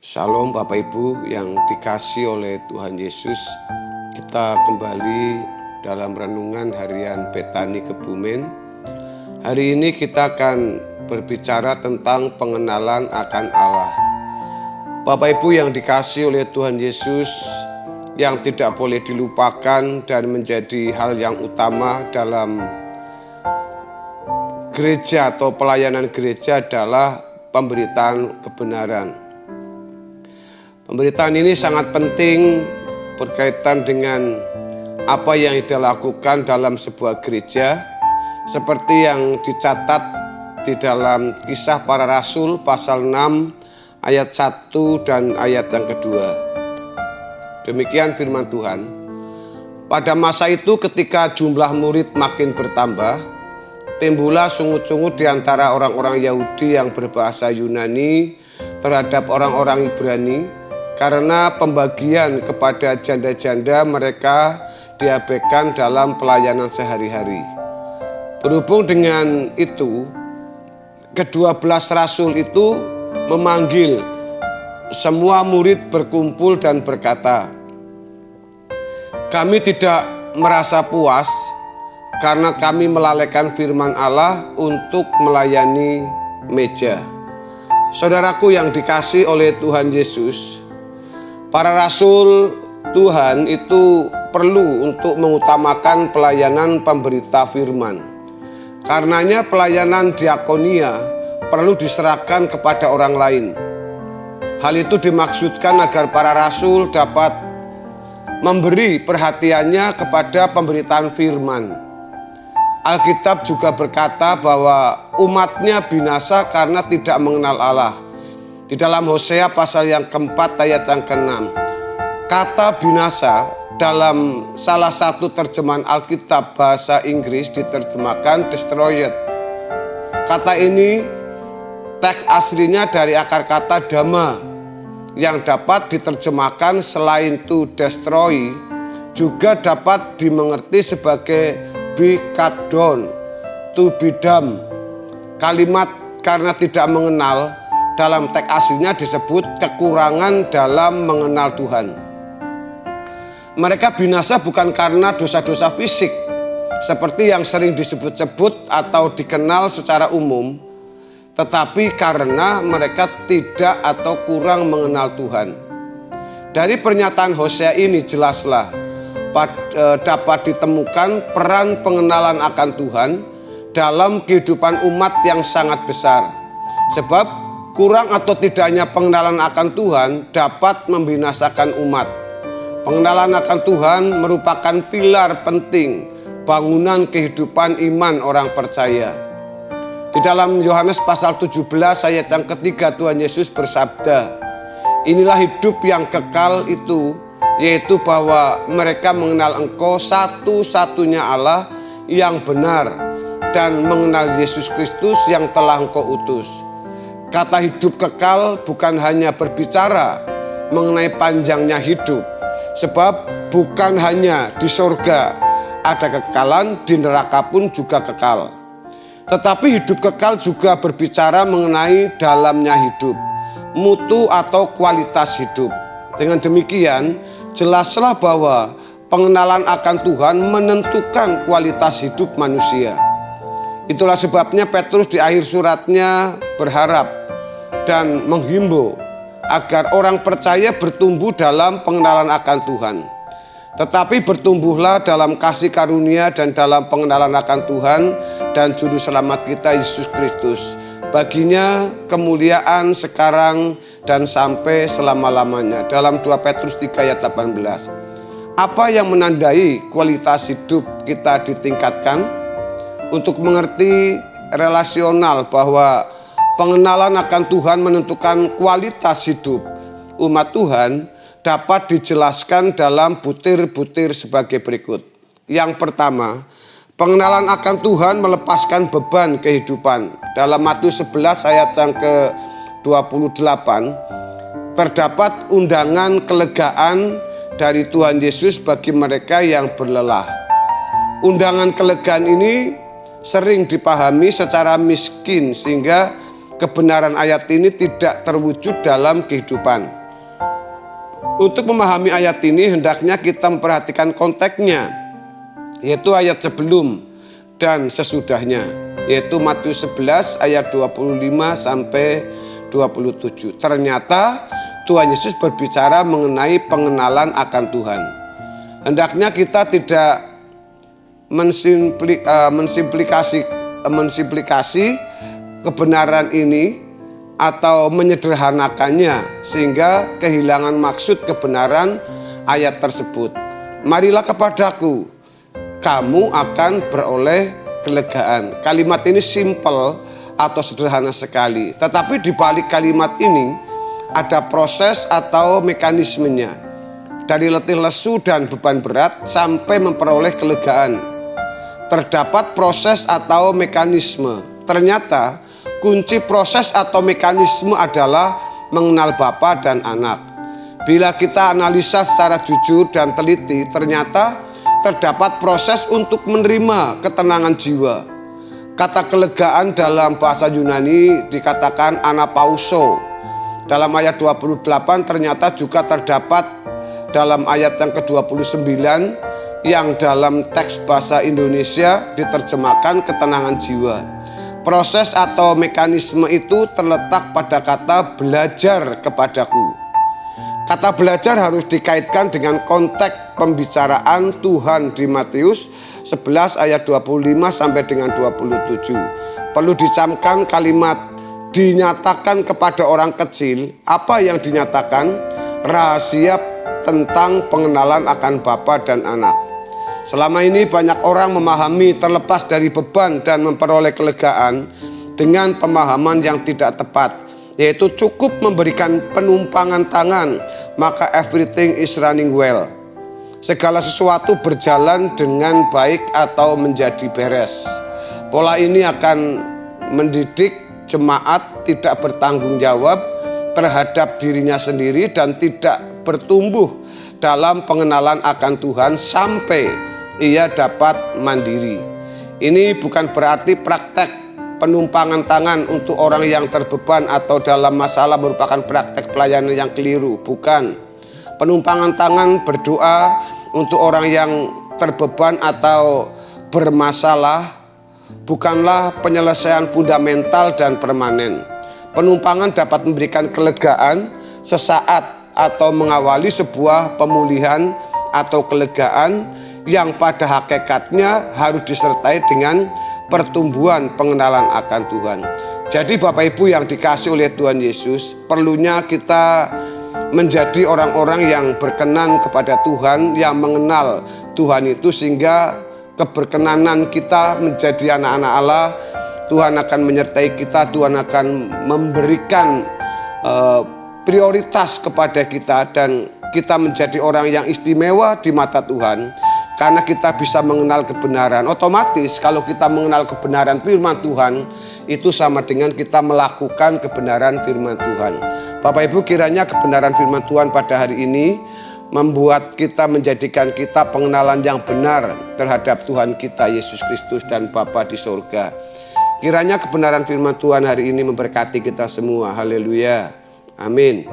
Shalom Bapak Ibu yang dikasihi oleh Tuhan Yesus. Kita kembali dalam renungan harian Betani Kebumen. Hari ini kita akan berbicara tentang pengenalan akan Allah. Bapak Ibu yang dikasihi oleh Tuhan Yesus, yang tidak boleh dilupakan dan menjadi hal yang utama dalam gereja atau pelayanan gereja adalah pemberitaan kebenaran. Pemberitaan ini sangat penting berkaitan dengan apa yang dilakukan dalam sebuah gereja, seperti yang dicatat di dalam Kisah Para Rasul pasal 6 ayat 1 dan ayat yang kedua. Demikian firman Tuhan. Pada masa itu ketika jumlah murid makin bertambah, timbullah sungut-sungut di antara orang-orang Yahudi yang berbahasa Yunani terhadap orang-orang Ibrani, karena pembagian kepada janda-janda mereka diabaikan dalam pelayanan sehari-hari. Berhubung dengan itu, ke-12 rasul itu memanggil semua murid berkumpul dan berkata, "Kami tidak merasa puas karena kami melalaikan firman Allah untuk melayani meja." Saudaraku yang dikasihi oleh Tuhan Yesus, para rasul Tuhan itu perlu untuk mengutamakan pelayanan pemberita firman. Karenanya pelayanan diakonia perlu diserahkan kepada orang lain. Hal itu dimaksudkan agar para rasul dapat memberi perhatiannya kepada pemberitaan firman. Alkitab juga berkata bahwa umatnya binasa karena tidak mengenal Allah. Di dalam Hosea pasal yang keempat ayat yang ke-6, kata binasa dalam salah satu terjemahan Alkitab bahasa Inggris diterjemahkan destroyed. Kata ini teks aslinya dari akar kata dama yang dapat diterjemahkan selain to destroy juga dapat dimengerti sebagai be cut down, to be dumb. Kalimat karena tidak mengenal dalam teks aslinya disebut kekurangan dalam mengenal Tuhan. Mereka binasa bukan karena dosa-dosa fisik seperti yang sering disebut-sebut atau dikenal secara umum, tetapi karena mereka tidak atau kurang mengenal Tuhan. Dari pernyataan Hosea ini jelaslah dapat ditemukan peran pengenalan akan Tuhan dalam kehidupan umat yang sangat besar. Sebab kurang atau tidaknya pengenalan akan Tuhan dapat membinasakan umat. Pengenalan akan Tuhan merupakan pilar penting bangunan kehidupan iman orang percaya. Di dalam Yohanes pasal 17 ayat yang ketiga Tuhan Yesus bersabda, "Inilah hidup yang kekal itu, yaitu bahwa mereka mengenal Engkau satu-satunya Allah yang benar dan mengenal Yesus Kristus yang telah Engkau utus." Kata hidup kekal bukan hanya berbicara mengenai panjangnya hidup, sebab bukan hanya di surga ada kekekalan, di neraka pun juga kekal. Tetapi hidup kekal juga berbicara mengenai dalamnya hidup, mutu atau kualitas hidup. Dengan demikian, jelaslah bahwa pengenalan akan Tuhan menentukan kualitas hidup manusia. Itulah sebabnya Petrus di akhir suratnya berharap dan menghimbau agar orang percaya bertumbuh dalam pengenalan akan Tuhan. Tetapi bertumbuhlah dalam kasih karunia dan dalam pengenalan akan Tuhan dan Juru Selamat kita Yesus Kristus. Baginya kemuliaan sekarang dan sampai selama-lamanya. Dalam 2 Petrus 3 ayat 18. Apa yang menandai kualitas hidup kita ditingkatkan? Untuk mengerti relasional bahwa pengenalan akan Tuhan menentukan kualitas hidup umat Tuhan dapat dijelaskan dalam butir-butir sebagai berikut. Yang pertama, pengenalan akan Tuhan melepaskan beban kehidupan. Dalam Matius 11 ayat yang ke-28 terdapat undangan kelegaan dari Tuhan Yesus bagi mereka yang berlelah. Undangan kelegaan ini sering dipahami secara miskin sehingga kebenaran ayat ini tidak terwujud dalam kehidupan. Untuk memahami ayat ini hendaknya kita memperhatikan konteksnya, yaitu ayat sebelum dan sesudahnya, yaitu Matius 11 ayat 25 sampai 27. Ternyata Tuhan Yesus berbicara mengenai pengenalan akan Tuhan. Hendaknya kita tidak mensimplikasi kebenaran ini atau menyederhanakannya sehingga kehilangan maksud kebenaran ayat tersebut. Marilah kepadaku, kamu akan beroleh kelegaan. Kalimat ini simpel atau sederhana sekali, tetapi di balik kalimat ini ada proses atau mekanismenya, dari letih lesu dan beban berat sampai memperoleh kelegaan. Terdapat proses atau mekanisme. Ternyata kunci proses atau mekanisme adalah mengenal Bapa dan Anak. Bila kita analisa secara jujur dan teliti, ternyata terdapat proses untuk menerima ketenangan jiwa. Kata kelegaan dalam bahasa Yunani dikatakan anapauso. Dalam ayat 28 ternyata juga terdapat dalam ayat yang ke-29 yang dalam teks bahasa Indonesia diterjemahkan ketenangan jiwa. Proses atau mekanisme itu terletak pada kata belajar kepadaku. Kata belajar harus dikaitkan dengan konteks pembicaraan Tuhan di Matius 11 ayat 25 sampai dengan 27. Perlu dicamkan kalimat dinyatakan kepada orang kecil. Apa yang dinyatakan? Rahasia tentang pengenalan akan Bapa dan Anak. Selama ini banyak orang memahami terlepas dari beban dan memperoleh kelegaan dengan pemahaman yang tidak tepat, yaitu cukup memberikan penumpangan tangan, maka everything is running well. Segala sesuatu berjalan dengan baik atau menjadi beres. Pola ini akan mendidik jemaat tidak bertanggung jawab terhadap dirinya sendiri dan tidak bertumbuh dalam pengenalan akan Tuhan sampai ia dapat mandiri. Ini bukan berarti praktek penumpangan tangan untuk orang yang terbeban atau dalam masalah merupakan praktek pelayanan yang keliru. Bukan. Penumpangan tangan berdoa untuk orang yang terbeban atau bermasalah bukanlah penyelesaian fundamental dan permanen. Penumpangan dapat memberikan kelegaan sesaat atau mengawali sebuah pemulihan atau kelegaan yang pada hakikatnya harus disertai dengan pertumbuhan pengenalan akan Tuhan. Jadi Bapak Ibu yang dikasihi oleh Tuhan Yesus, perlunya kita menjadi orang-orang yang berkenan kepada Tuhan, yang mengenal Tuhan itu, sehingga keberkenanan kita menjadi anak-anak Allah, Tuhan akan menyertai kita, Tuhan akan memberikan prioritas kepada kita, dan kita menjadi orang yang istimewa di mata Tuhan karena kita bisa mengenal kebenaran. Otomatis kalau kita mengenal kebenaran firman Tuhan, itu sama dengan kita melakukan kebenaran firman Tuhan. Bapak Ibu, kiranya kebenaran firman Tuhan pada hari ini membuat kita, menjadikan kita pengenalan yang benar terhadap Tuhan kita Yesus Kristus dan Bapa di surga. Kiranya kebenaran firman Tuhan hari ini memberkati kita semua. Haleluya. Amin.